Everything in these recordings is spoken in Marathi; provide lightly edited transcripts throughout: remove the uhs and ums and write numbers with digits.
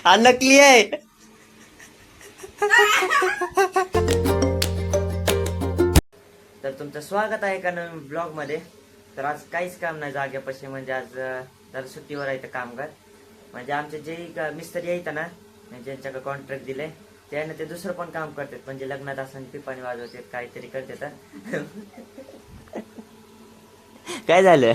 हा नकली आहे. तर तुमचं स्वागत आहे का नवीन ब्लॉग मध्ये. तर आज काहीच काम नाही जाग्यापाशी, म्हणजे आज जरा सुट्टीवर आहे कामगार. म्हणजे आमचे जे मिस्त्री आहेत ना, ज्यांच्याकडे कॉन्ट्रॅक्ट दिले त्याने ते दुसरं पण काम करतात. म्हणजे लग्नात असं पिपाणी वाजवतात, काहीतरी करतात. काय झालं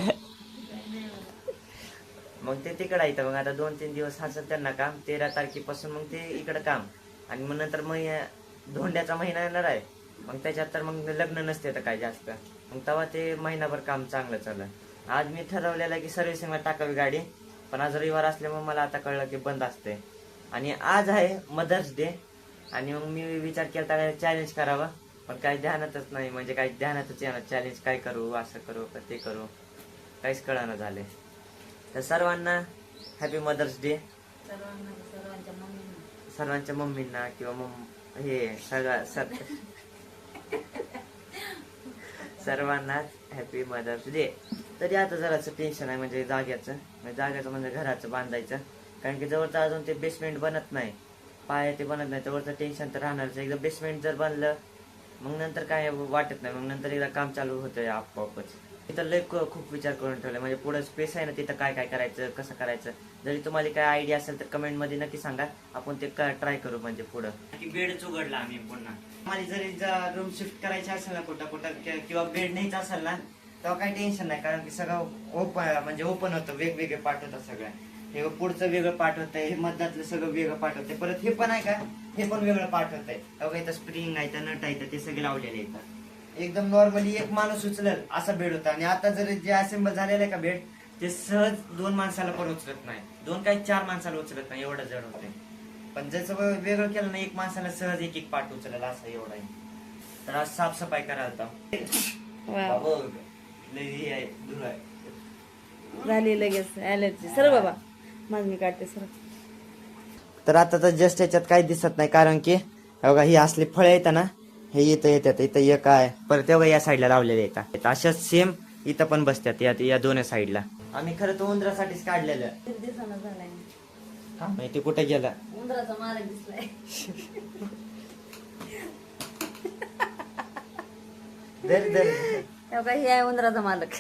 मग ते तिकडं आहे. मग आता 2-3 दिवस असं त्यांना काम. 13 तारखेपासून मग ते इकडं काम. आणि मग नंतर मग धोंड्याचा महिना येणार आहे. मग त्याच्यात तर मग लग्न नसते तर काय जास्त. मग तेव्हा ते महिनाभर काम चांगलं चाललं. आज मी ठरवलेलं की सर्व्हिसिंगला टाकावी गाडी, पण आज रविवार असल्यामुळे मला आता कळलं की बंद असते. आणि आज आहे मदर्स डे. आणि मग मी विचार केला चॅलेंज करावा, पण काही ध्यानातच नाही. म्हणजे काही ध्यानातच येणार चॅलेंज काय करू, असं करू का ते करू, काहीच कळानं झाले. तर सर्वांना हॅपी मदर्स डे. सर्वांच्या मम्मींना किंवा हे सर्वांनाच हॅपी मदर्स डे. तरी आता जराचं टेन्शन आहे, म्हणजे जाग्याचं म्हणजे घराचं बांधायचं. कारण की जवळचं अजून ते बेसमेंट बनत नाही, पाया ते बनत नाही. त्यावरचं टेन्शन तर राहणारच. एकदा बेसमेंट जर बनलं मग नंतर काय वाटत नाही. मग नंतर एकदा काम चालू होतंय आपोआपच. तिथं लय खूप विचार करून ठेवला. म्हणजे पुढे स्पेस आहे ना, तिथं काय काय करायचं, कसं करायचं. जरी तुम्हाला काय आयडिया असेल तर कमेंट मध्ये नक्की सांगा, आपण ते ट्राय करू. म्हणजे पुढं बेडच उघडला आम्ही पुन्हा. मला जरी रूम शिफ्ट करायची असेल ना कुठं किंवा बेड न्यायचा असेल ना, तेव्हा काही टेन्शन नाही. कारण की सगळं ओपन होतं, वेगवेगळे पार्ट होतात सगळ्या. हे पुढचं वेगळं पार्ट होतंय, हे मधल्यातलं सगळं वेगळं पार्ट होतंय. परत हे पण आहे का, हे पण वेगळं पार्ट होतंय. तेव्हा इथं स्प्रिंग आहे, तर नट आहे, ते सगळे लावलेले आहेत. एकदम नॉर्मली एक माणूस उचलेल असा बेड होता. आणि आता जर जे असेंबल झालेलं आहे का बेड, ते सहज 2 माणसाला पण उचलत नाही. 2 काही 4 माणसाला उचलत नाही, एवढं जड होते. पण जसं वेगळं केलं ना, एक माणसाला सहज एक पार्ट उचलेला असं एवढं आहे. तर आज साफसफाई करायला झाली लगेच ॲलर्जी. सर बाबा माझ मी काढते सर. तर आता तर जस्ट याच्यात काही दिसत नाही, कारण की बघा ही असली फळे येतात ना, हे इथं येतात. इथं एक आहे, परत तेव्हा या साईडला लावलेले येतात. अशाच सेम इथं पण बसतात या दोन्ही साईडला. आम्ही खरं तर उंदरासाठीच काढलेलं. दिवसानं झालाय हा माहिती कुठे गेला उंदराचा मालक दिसलाय. तेव्हा हे आहे उंदराचा मालक.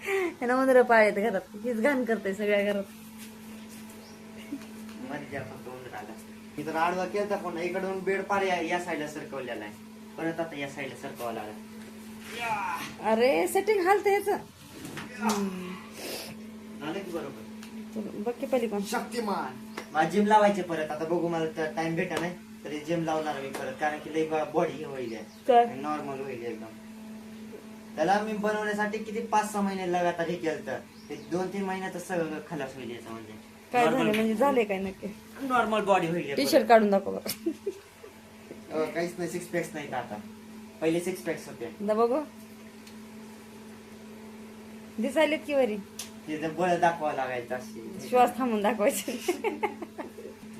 ह्यानं उंदरं पाळत घरात, हीच घाण करते सगळ्या घरात. इथं आडवा केलता पुन्हा, इकडून बेड पार या साईडला सरकवलेला आहे. परत आता या साईडला सरकवा लागला. अरे सेटिंग हालत याच बरोबर. बघ की पहिली पण शक्तिमान. मला जिम लावायचे परत. आता बघू, मला टाइम भेटा नाही तरी जिम लावणार मी परत. कारण की लई बॉडी होईल, नॉर्मल होईल एकदम. त्याला मी बनवण्यासाठी किती 5-6 महिने लगातार हे केलं. 2-3 महिन्यात सगळं खलास होईल याचं. म्हणजे काय झालं, म्हणजे झाले काय नक्की? नॉर्मल बॉडी होईल. टी शर्ट काढून दाखव बरं. काहीच नाही, 6 पॅक्स नाही आता. पहिले 6 पॅक्स होते. बघू दिसायलेत की वरी. तिथे बळ दाखवावं लागायचं अशी. श्वास थांबून दाखवायचे.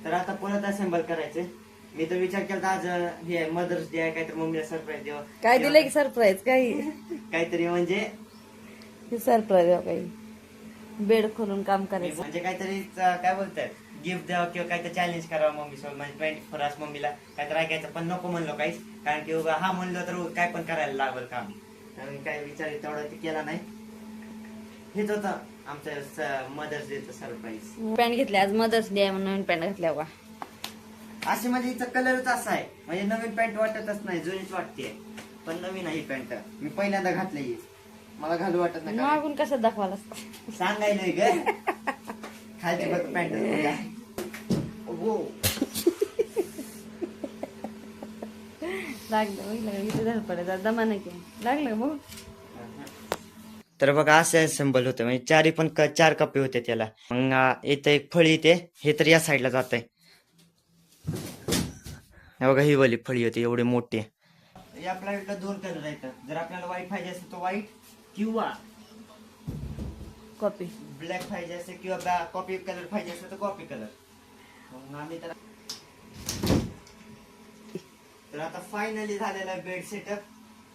तर आता परत असेंबल करायचे. मी तर विचार केला आज हे मदर्स डे आहे, काहीतरी मम्मीला सरप्राईज द्यावं. काय दिलंय की सरप्राईज? काही काहीतरी म्हणजे सरप्राईज काही बेड खोलून काम करायचं. म्हणजे काहीतरी काय बोलतात, गिफ्ट द्यावं किंवा काहीतरी चॅलेंज करावं मम्मी सोबत. म्हणजे 24 तास मम्मीला काहीतरी ऐकायचं, पण नको म्हणलो काहीच. कारण की हा म्हणलो तर काय पण करायला लागल काम. आणि काय विचार तेवढा ते केला नाही. हेच होतं आमचं मदर्स डेचं सरप्राईज. पॅन्ट घेतली आज मदर्स डे म्हणून नवीन पॅन्ट घातल्या बघा. अशी म्हणजे हिचा कलरच असा आहे, म्हणजे नवीन पॅन्ट वाटतच नाही, जुनीच वाटते. पण नवीन आहे पॅन्ट, मी पहिल्यांदा घातली. मला घालू वाटत नाही. मागून कशात दाखवायला सांगायलोय ग. खालची फक्त पॅन्ट लागलं दमा नाही की लागलं बघ. तर बघा असं सिंबल होतं. म्हणजे चारी पण 4 कप्पे होते त्याला. मग इथं एक फळी येते, हे तर या साईडला जात आहे. बघा ही वाली फळी होती एवढी मोठी. या प्लांटला 2 कलर आहेत. जर आपल्याला व्हाईट पाहिजे असेल तर व्हाईट किंवा कॉपी ब्लॅक पाहिजे असेल किंवा कॉपी कलर पाहिजे असेल तर कॉपी कलर. आम्ही तर आता फायनली झालेला बेड सेटअप.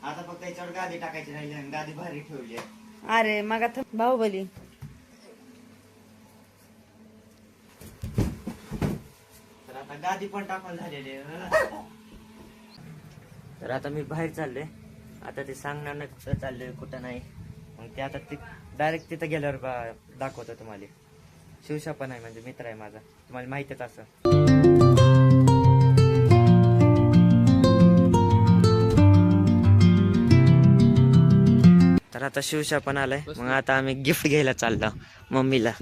आता फक्त याच्यावर गादी टाकायची राहिली आणि गादी भारी ठेवली आहे. अरे मग आता बाहुबली आता गादी पण टाकून झालेली आहे. तर आता मी बाहेर चाललोय. आता ते सांगणार नाही कुठं चाललोय कुठं नाही. मग ते आता ते डायरेक्ट तिथं गेल्यावर दाखवतो तुम्हाला. शिवशा पण आहे म्हणजे मित्र आहे माझा, तुम्हाला माहितीच असं. तर आता शिवशा पण आलाय. मग आता आम्ही गिफ्ट घ्यायला चाललो मम्मीला,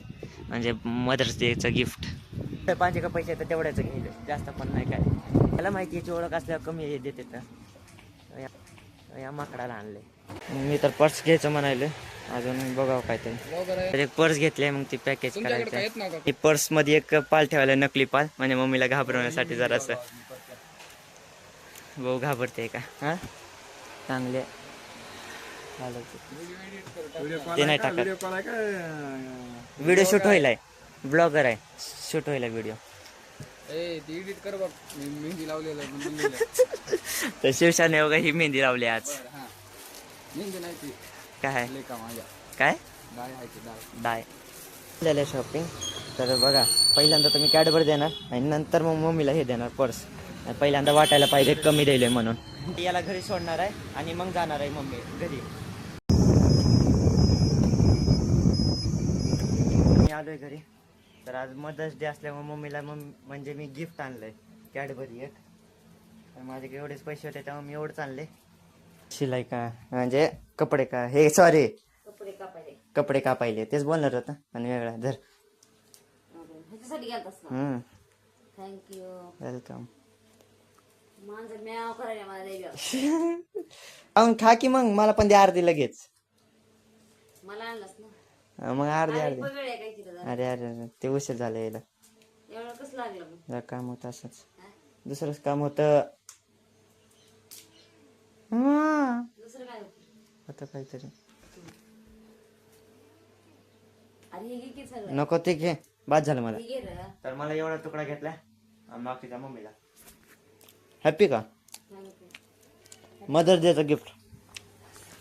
म्हणजे मदर्स डेचं गिफ्ट. पाहिजे का पैसे तर तेवढ्याच घ्यायला, जास्त पण नाही काय. मला माहिती याची ओळख असल्यावर कमी देते ना. या माकडाला आणले. मी तर पर्स घ्यायचं म्हणाले, अजून बघावं काय तर एक पर्स घेतली. मग ती पॅकेज करायचं. ती पर्स मध्ये एक पाल ठेवायला, नकली पाल, म्हणजे मम्मीला घाबरवण्यासाठी. जरासं भाऊ घाबरते का? हा चांगले ते नाही टाकत. व्हिडिओ शूट होईलाय, ब्लॉगर आहे, शूट होईला व्हिडिओ. एडिट कर बघ, मेहंदी लावलेलं. तर शिवशाने बघा ही मेहंदी लावली आज. मेहंदी नाही ती काय लेका माझ्या काय डाय आहे ती डाय. डाय झालं शॉपिंग. तर बघा, पहिल्यांदा तर मी कॅडबरी देणार आणि नंतर मग मम्मीला हे देणार पर्स. पहिल्यांदा वाटायला पाहिजे कमी दिले म्हणून. याला घरी सोडणार आहे आणि मग जाणार आहे मम्मी घरी. मी आलोय घरी. तर आज मदर्स डे असल्यामुळे मम्मीला म्हणजे मी गिफ्ट आणलंय, कॅडबरी एक. तर माझे एवढेच पैसे होते त्यामुळे मी एवढंच आणले. शिलाई का म्हणजे कपडे का, हे सॉरी कपडे कापायले, तेच बोलणार होतं आणि वेगळा. धर. थँक्यू. वेलकम. मांजर म्याव करायला मला लय व्याव. मग खा की, मग मला पण द्या अर्धी लगेच. मला आणलंस ना. मग अर्धी अर्धी. पगड आहे काय तिथं जरा. अरे अरे ते उशीर झालं यायला. एवढं कसं लागलं मग? जरा काम होतं असंच, दुसरंच काम होतं. दुसरं काय होतं? काहीतरी. अरे हे घे की सगळं. नको ते घे, बाद झालं मला. हे घे रे. तर मला एवढा तुकडा घेतला आणि बाकीचा मम्मीला. हॅपी का मदर्स डेचं गिफ्ट.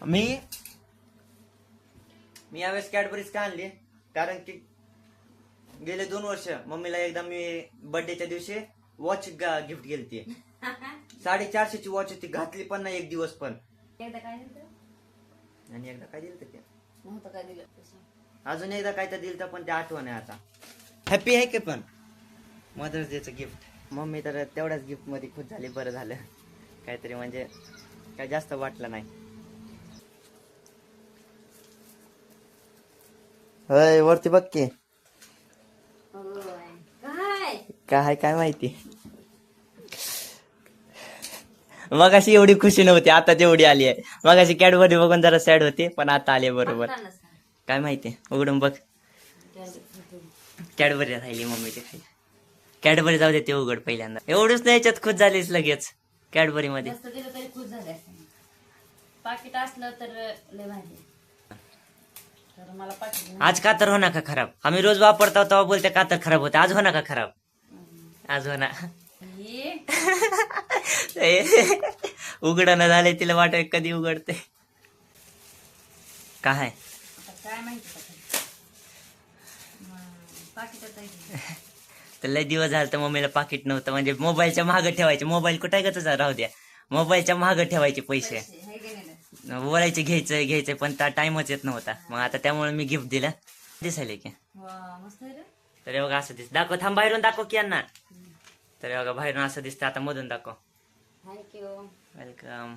मी यावेळेस कॅडबरीज का आणली, कारण की गेले 2 वर्ष मम्मीला एकदा मी बर्थडेच्या दिवशी वॉच गिफ्ट केली. 450ची वॉच होती, घातली पण नाही एक दिवस पण. एकदा काय दिलं आणि एकदा काय दिलं ते नव्हतं काय दिलं. अजून एकदा काय तर दिलं पण ते आठवण आहे आता. हॅपी आहे की पण मदर्स डेचं गिफ्ट. मम्मी तर तेवढ्याच गिफ्ट मध्ये खुश झाली. बरं झालं काहीतरी, म्हणजे काय जास्त वाटलं नाही. होय वरती बघ की काय काय माहिती. मग अशी एवढी खुशी नव्हती, आता तेवढी आली आहे. मग अशी कॅडबरी बघून जरा सॅड होती, पण आता आली बरोबर. काय माहिती, उघडून बघ. कॅडबरी राहिली मम्मीची खाली. कॅडबरी जाऊ दे, ते उघड पहिल्यांदा. एवढंच नाही याच्यात खुश झालीस लगेच कॅडबरी मध्ये. जास्त दिलं तरी खुश झाले असते. पाकिट असलं तर लय भारी. तर मला पाकिट आज का तर हो ना का खराब. आम्ही रोज वापरतो तेव्हा बोलते का तर खराब होते. आज हो ना का खराब. आज हो ना. उघडणं झाले, तिला वाटत कधी उघडते काय. काय माहिती पाकिट. तर लय दिवस झाले तर मम्मीला पाकिट नव्हतं, म्हणजे मोबाईलच्या मागं ठेवायचे. मोबाईल कुठे का तुझा, राहू द्या. मोबाईलच्या मागं ठेवायचे पैसे. बोलायचे घ्यायचंय पण त्या टाइमच येत नव्हता. मग आता त्यामुळे मी गिफ्ट दिलं. दिसायले की तर बघा असं दिसत. दाखव, थांब बाहेरून दाखव की यांना. तर बघा बाहेरून असं दिसतं. आता मधून दाखव. थँक्यू. वेलकम.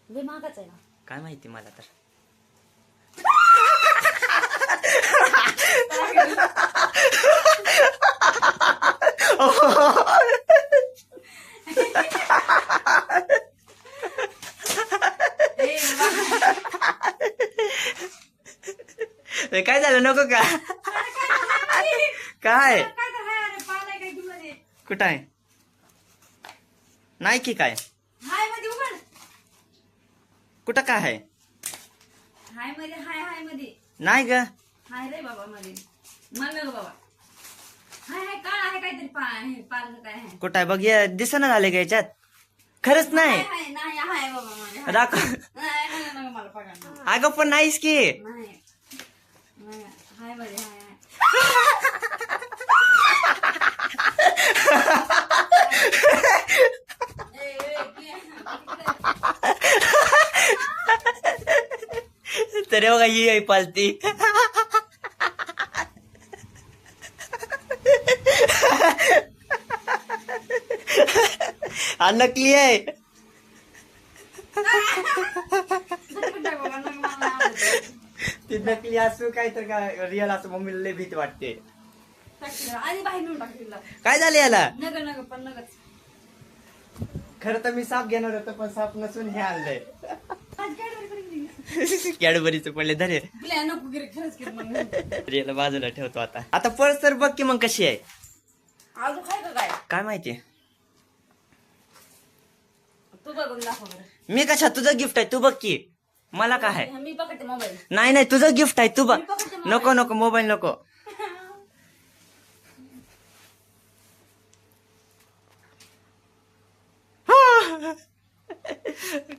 लय महागच आहे ना. काय माहिती मला तर. काय झालं, नको का काय. कुठं आहे, नाही की काय. कुठं काय आहे, हाय मध्ये. हाय मध्ये नाही ग. हाय रे बाबा मध्ये. मला ग बाबा. हाय काळ आहे काहीतरी. पाल काय आहे. कुठं आहे बघ, दिसना झाले का याच्यात. खरंच नाही नाही हाय बाबा मध्ये. दाखव. नाही मला पगार अगं पण नाहीस की. नाही हाय मध्ये. हाय तरी बघा ही आहे पालती. हा नकली आहे. ती नकली असू काय तर काय रिअल असं मम्मीला लय भीती वाटते. आधी बाहेर नेऊन टाकतील काय झालं याला? नगर नगर पण नगर खरं तर मी साप घेणार होतो पण साप नसून हे आणलंय. कॅडबरीचं पडले धरे. नको गिरे खरंच की मग याला बाजूला ठेवतो आता. आता पर्स तर बघ की मग कशी आहे. अजून काय का काय काय माहिती. तू बघून दाखव बरं. मी कशा तुझं गिफ्ट आहे तू बघ की. मला काय आहे. मी बघते मोबाईल. नाही नाही तुझं गिफ्ट आहे तू बघ. नको नको मोबाईल नको.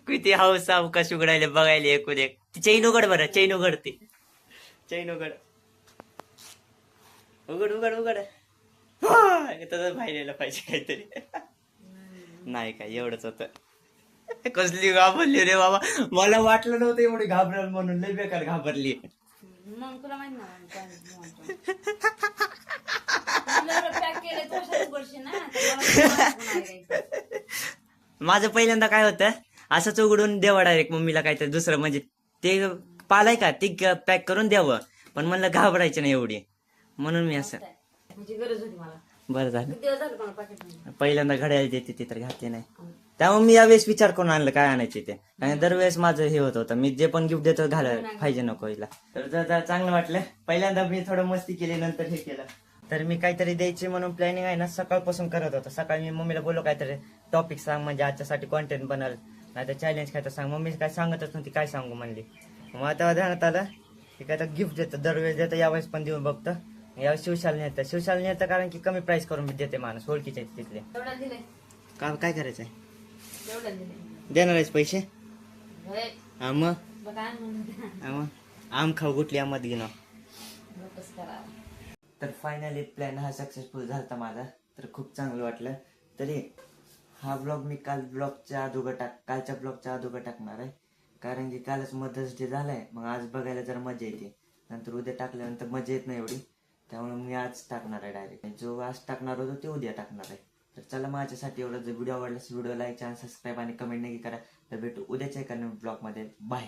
किती हाऊस अवकाश उघडायला बघायला एकूण एक. ती चैन उघड बरं चैन उघड ती चैन उघड उघड उघड उघड. तसंच बाहेर पाहिजे काहीतरी. नाही काय एवढंच होत. कसली घाबरली रे बाबा. मला वाटलं नव्हतं एवढी घाबरल म्हणून. लय बेकार घाबरली. मग तुला माहित पॅक केले तर उघडशील ना माझं पहिल्यांदा काय होतं असंच उघडून द्यावं डायरेक्ट मम्मीला काहीतरी दुसरं म्हणजे ते पालाय का ते पॅक करून द्यावं. पण म्हणलं घाबरायचं नाही एवढी म्हणून मी असं. म्हणजे गरज होती मला. बरं झालं. किती दिवस झाले मला पाकिट. पहिल्यांदा घड्याळ देते ते तर घातले नाही. त्यामुळे मी यावेळेस विचार करून आणलं काय आणायचे ते. कारण दरवेळेस माझं हे होत होतं मी जे पण गिफ्ट देतो घालायला पाहिजे नको हिला. तर जर चांगलं वाटलं. पहिल्यांदा मी थोडं मस्ती केली नंतर हे केलं. तर मी काहीतरी द्यायची म्हणून प्लॅनिंग आहे ना सकाळपासून करत होतो. सकाळी मी मम्मीला बोललो काहीतरी टॉपिक सांग म्हणजे आजच्यासाठी कॉन्टेंट बनल नाही तर चॅलेंज काय तर सांग. मम्मी काय सांगतच नव्हती काय सांगू म्हणली. मग आता ध्यानात आलं की काय तर गिफ्ट देतं दरवेळेस देतं यावेळेस पण देऊन बघतं. यावेळेस शिवशाला नेतं. शिवशाला नेतं कारण की कमी प्राइस करून देते माणूस ओळखीचे तिथले. एवढ्या दिले काय करायचंय एवढ्या दिले देणार आहेस पैसे. होय. हा मग बघा म्हणून हा मग आम खाऊ कुठली आमत घेणं. नकोच करा. तर फायनली प्लॅन हा सक्सेसफुल झाला माझा. तर खूप चांगलं वाटलं. तरी हा ब्लॉग मी कालच्या ब्लॉगच्या अगोदर टाकणार आहे. कारण की कालच मदर्स डे झालाय. मग आज बघायला जरा मजा येते. नंतर उद्या टाकल्यानंतर मजा येत नाही एवढी. त्यामुळे मी आज टाकणार आहे डायरेक्ट. जो आज टाकणार होतो ते उद्या टाकणार आहे. तर चला माझ्यासाठी एवढं जर व्हिडिओ आवडला व्हिडिओ लाईक चॅनल सबस्क्राईब आणि कमेंट नाही करा. तर भेटू उद्याच्या एका ब्लॉगमध्ये. बाय.